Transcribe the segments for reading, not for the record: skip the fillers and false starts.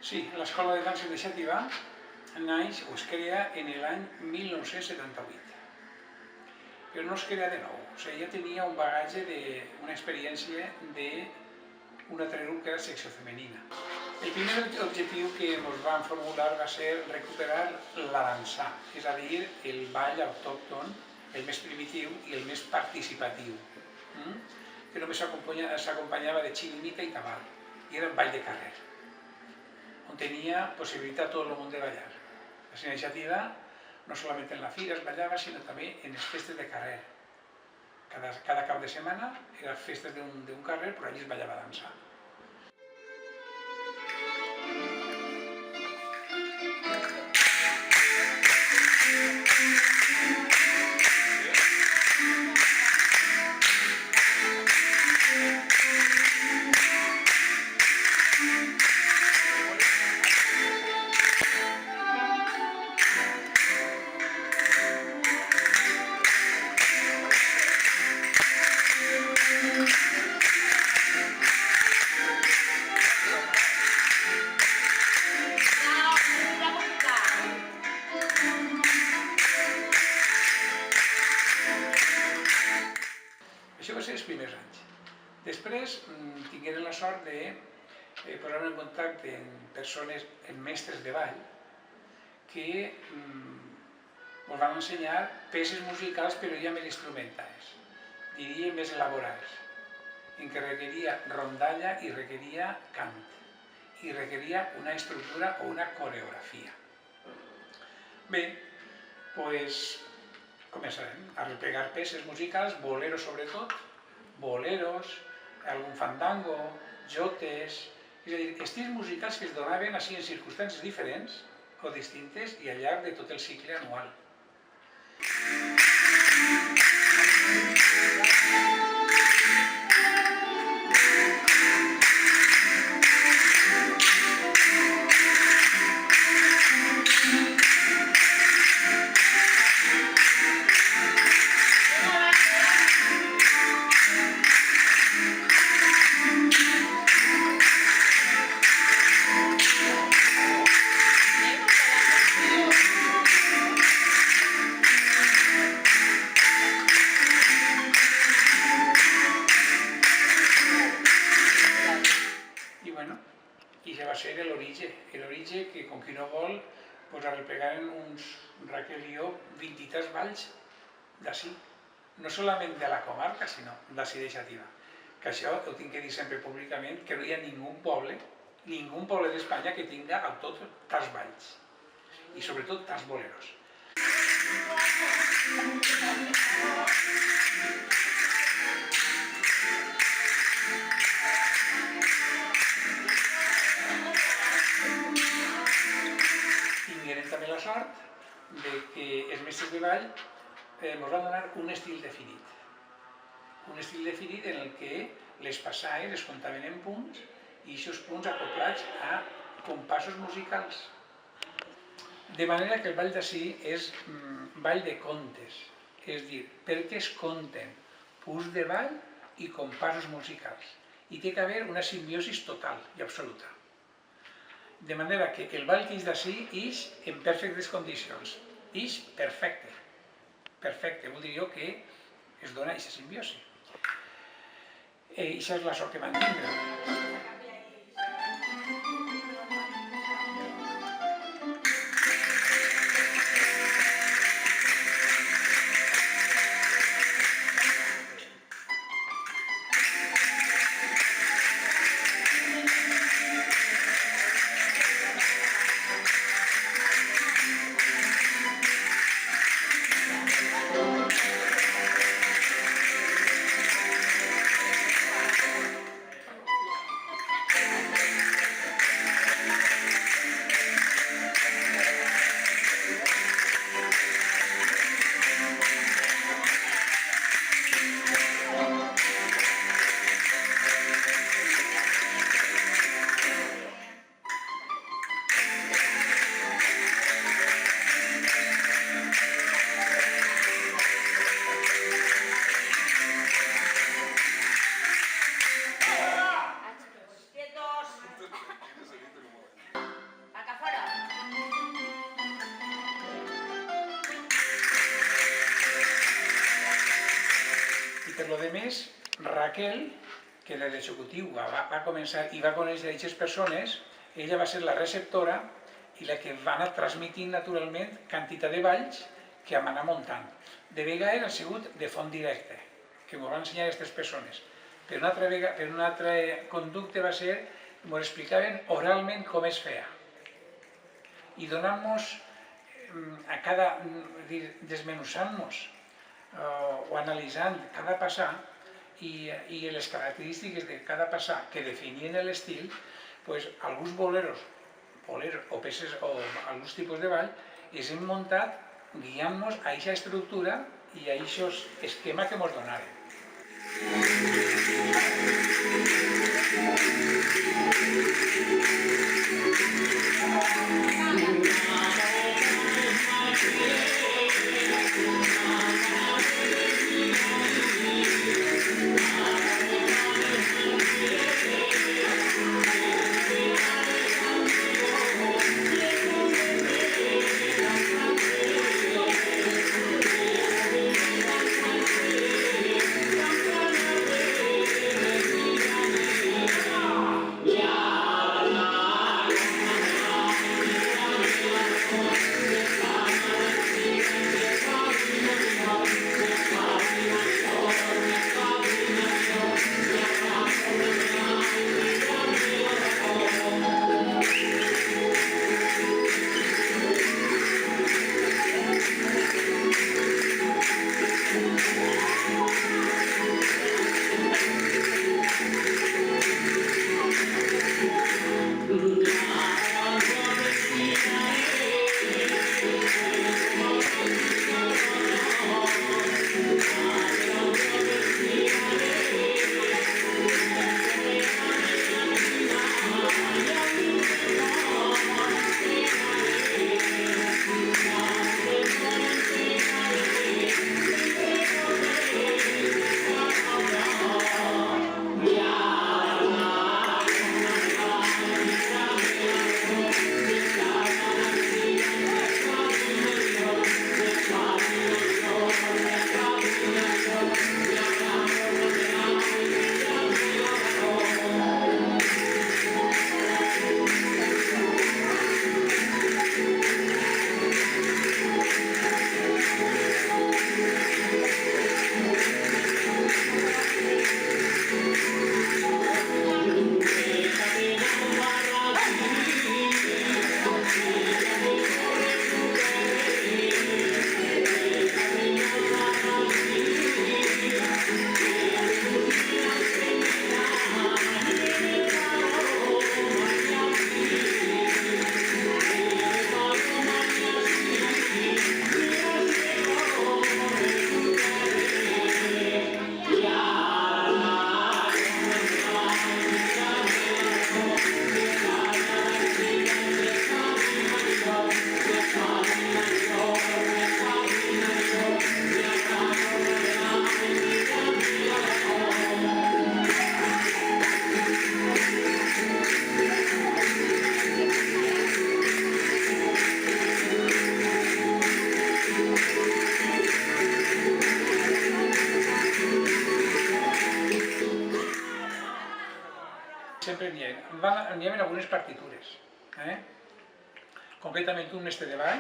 Sí, l'escola de dansa de Xàtiva naix o es crea en l'any 1978. Però no es crea de nou, o sigui, ja tenia un bagatge, una experiència d'un altre grup que era secció femenina. El primer objectiu que ens vam formular va ser recuperar la dansa, és a dir, el ball autòcton, el més primitiu i el més participatiu, que només s'acompanyava de xirimita i tabal, i era un ball de carrer, on tenia possibilitat tot el món de ballar. La iniciativa, no solament en la fira es ballava, sinó també en les festes de carrer. Cada cap de setmana eren festes d'un carrer, però allí es ballava dansa. Això va ser els primers anys. Després tingueren la sort de posar-me en contacte amb persones, amb mestres de ball, que ens van ensenyar peces musicals però ja més instrumentals, diria més elaborades, en què requeria rondalla i requeria cant, i requeria una estructura o una coreografia. Bé, doncs començarem a repegar peces musicals, boleros sobretot, boleros, algun fandango, jotes, és a dir, estils musicals que es donaven així en circumstàncies diferents o distintes i al llarg de tot el cicle anual. I ja va ser l'origen que, com qui no vol, arreplegaren uns, Raquel i jo, 20 i tres balls d'ací. No solament de la comarca, sinó d'ací de Xàtiva. Que això ho tinc que dir sempre públicament, que no hi ha ningú poble d'Espanya que tinga tants balls. I sobretot tants boleros. Tingueren també la sort que els mestres de ball ens van donar un estil definit. Un estil definit en el que les passades es comptaven en punts i aquests punts acoplats a compassos musicals. De manera que el ball d'ací és ball de contes, és a dir, perquè es conten punts de ball i compassos musicals. I té que haver una simbiosi total i absoluta. De manera que el ball que és d'ací és en perfectes condicions, és perfecte. Perfecte, vol dir jo que es dona aquesta simbiosi. I això és la sort que van tindre. més, Raquel, que de l'executiu va començar i va conèixer aquestes persones, ella va ser la receptora i la que va anar transmitint naturalment quantitat de balls que vam anar muntant. De vegades ha sigut de font directe, que m'ho van ensenyar aquestes persones. Per un altre conducte va ser, m'ho explicaven oralment com es feia. I donant-nos, desmenuçant-nos o analitzant cada passar i les característiques de cada passar que definien l'estil, alguns boleros o peces o alguns tipus de ball els hem muntat guiant-nos a aquesta estructura i a aquest esquema que ens donaren. Sempre n'hi havia algunes partitures. Concretament un mestre de ball,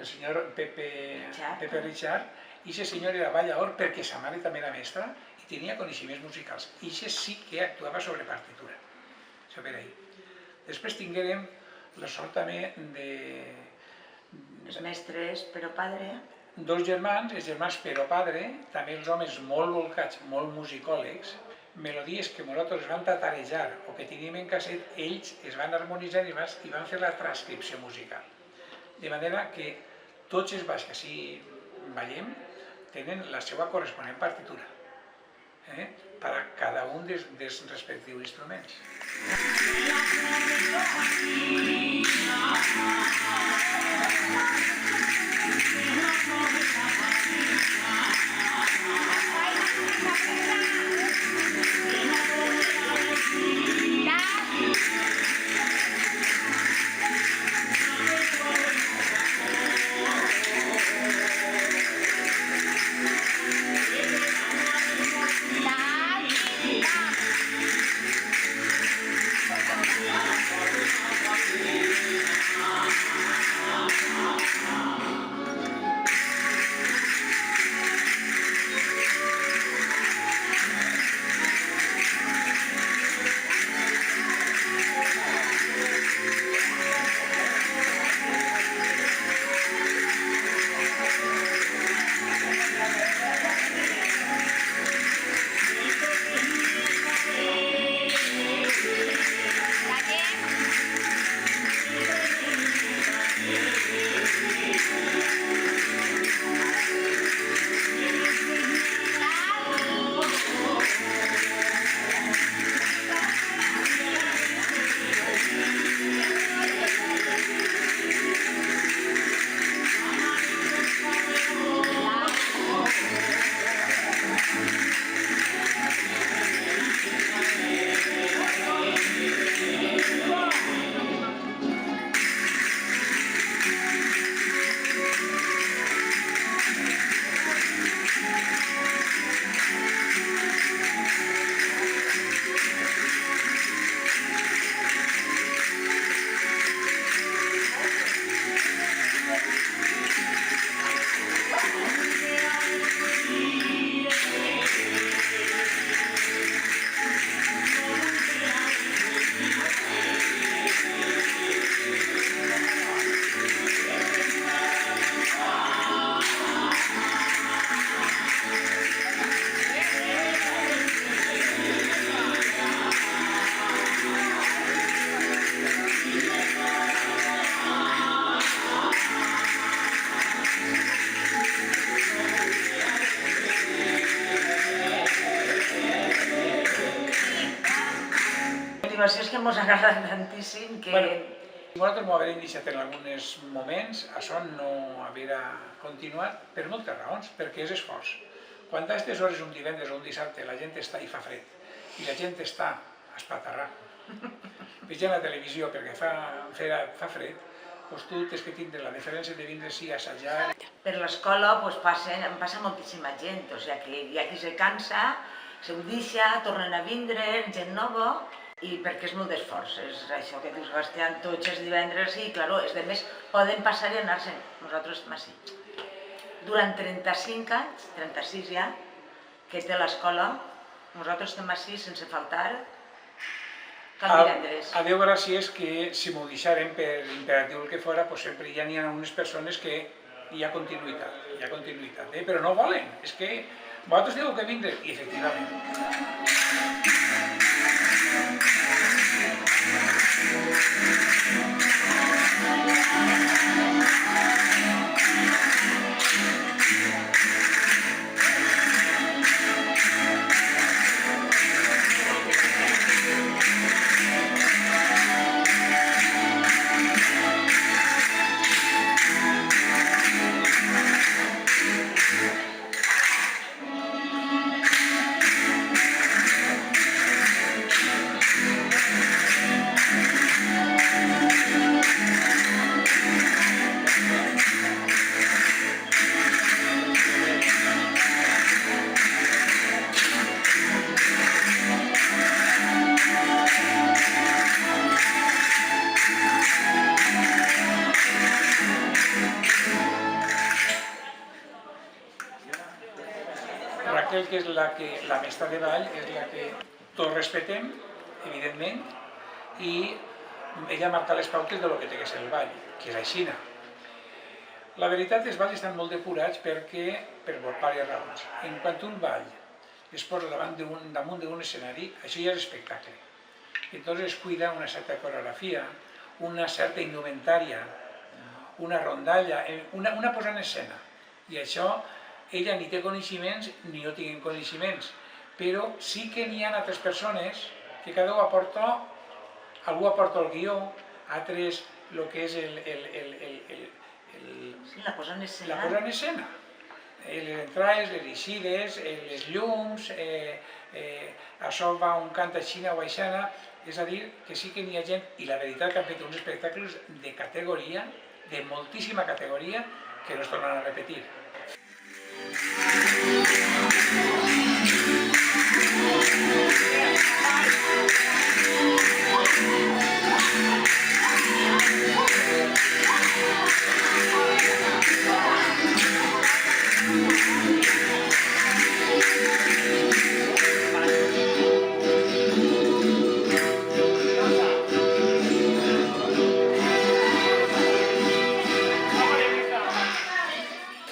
el senyor Pepe Richard, i aquest senyor era ballador perquè sa mare també era mestra i tenia coneixements musicals. I aquest sí que actuava sobre partitura. Això per ahí. Després tinguérem la sort també de... Els mestres Pero Padre. Dos germans, els germans Pero Padre, també els homes molt volcats, molt musicòlegs, melodies que nosaltres van tatarejar o que teníem en casset, ells es van harmonitzar i van fer la transcripció musical. De manera que tots els balls que així ballem tenen la seva corresponent partitura per a cada un dels respectius instruments. se mos agrada tantíssim que... Bueno, nosaltres m'ho haurem deixat en alguns moments, això no haurà continuat per moltes raons, perquè és esforç. Quan a aquestes hores un divendres o un dissabte la gent està i fa fred, i la gent està espatarrà, veient la televisió perquè fa fred, doncs tu tens que tindre la diferència de vindre així a assajar. Per l'escola passa moltíssima gent, o sigui que hi ha qui se cansa, se ho deixa, tornen a vindre, gent nova, i perquè és molt d'esforç, és això que dius, Sebastián, tots els divendres, i clar, els altres poden passar i anar-se'n, nosaltres estem així. Durant 35 anys, 36 ja, que té l'escola, nosaltres estem així sense faltar cap divendres. A Déu gràcies que si m'ho deixarem per imperatiu el que fora, doncs sempre ja n'hi ha unes persones que hi ha continuïtat, però no volen, és que vosaltres dieu que vindre, i efectivament. Raquel, que és la mestra de ball, és la que tots respetem, evidentment, i ella marca les pautes del que té que ser el ball, que és així. La veritat, els balls estan molt depurats per diverses raons. En quan un ball es posa damunt d'un escenari, això ja és espectacle. Entonces es cuida una certa coreografia, una certa indumentària, una rondalla, una posada en escena. I això ella ni té coneixements ni jo tinc coneixements, però sí que n'hi ha altres persones que cada un aporta, algú aporta el guió, altres el que és la posada en escena. La posada en escena. Les entrades, les eixides, les llums, això va un cant a Xina o a Aixana, és a dir, que sí que n'hi ha gent, i la veritat que han fet uns espectacles de categoria, de moltíssima categoria, que no es tornen a repetir.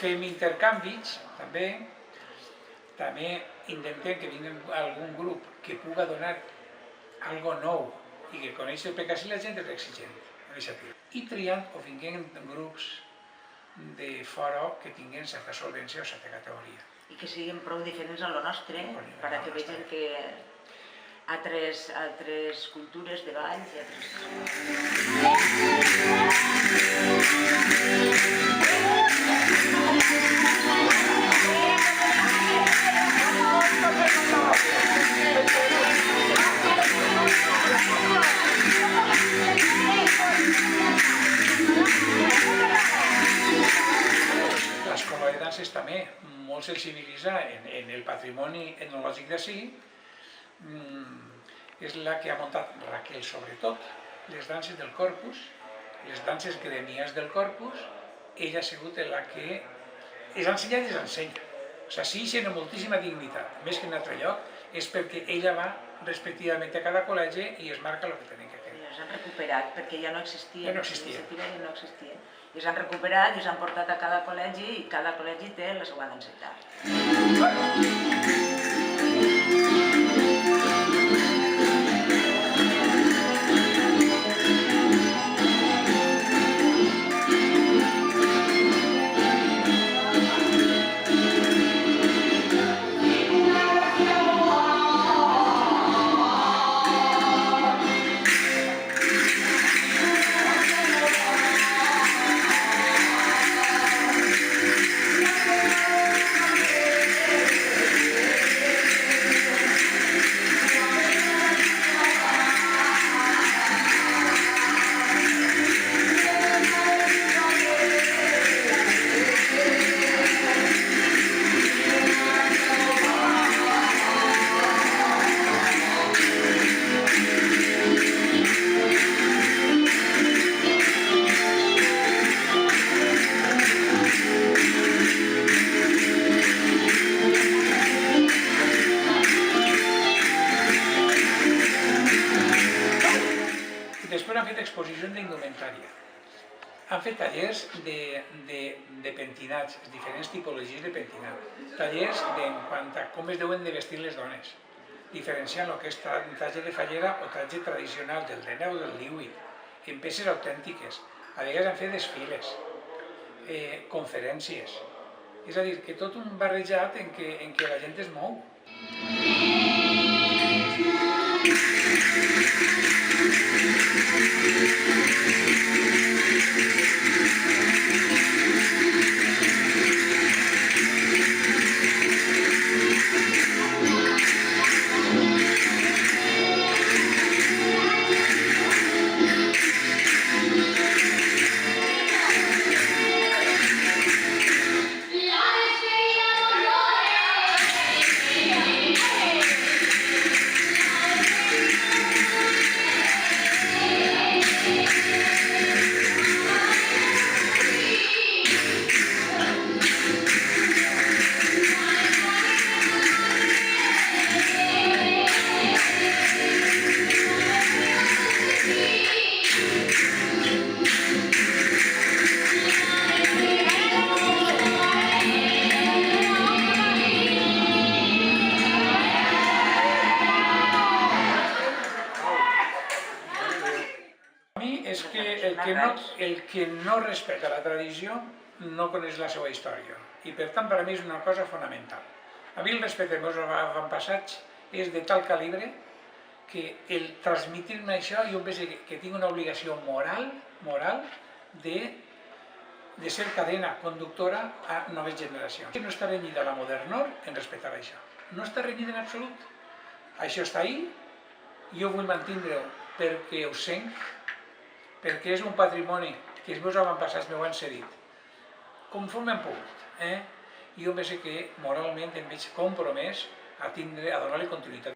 Fem intercanvis, també intentem que vingui algun grup que pugui donar algo nou i que coneixi, perquè així la gent és exigent. I triant o vinguin grups de fora que tinguin certa solvència o certa categoria. I que siguin prou diferents a lo nostre, perquè vegin que altres cultures de balls i L'escola de danses també, molt sensibilitzada en el patrimoni etnològic d'ací, és la que ha muntat Raquel sobretot, les danses del corpus, les danses gremials del corpus, ella ha sigut la que és ensenyat i és ensenya. O sigui, sí, tenen moltíssima dignitat, més que en altre lloc, és perquè ella va respectivament a cada col·legi i es marca el que tenen que fer. I els han recuperat, perquè ja no existien. Ja no existien. I els han recuperat i els han portat a cada col·legi i cada col·legi té la seva densitat. Després han fet exposicions d'indumentària. Han fet tallers de pentinats, diferents tipologies de pentinat. Tallers en quant a com es deuen de vestir les dones, diferenciant el que és tratge de fallera o tratge tradicional del dena o del líquid, en peces autèntiques. A vegades han fet desfiles, conferències. És a dir, que tot un barrejat en què la gent es mou. És que el que no respecta la tradició no coneix la seva història i per tant per a mi és una cosa fonamental. A mi el respecte als meus avantpassats és de tal calibre que el transmetir-me això jo penso que tinc una obligació moral de ser cadena conductora a noves generacions. No està renyida la modernor en respectar això. No està renyida en absolut. Això està ahí, jo vull mantindre-ho perquè ho sent, perquè és un patrimoni que els meus avantpassats m'ho han cedit, conforme han pogut. I jo penso que moralment em veig compromès a donar-li continuïtat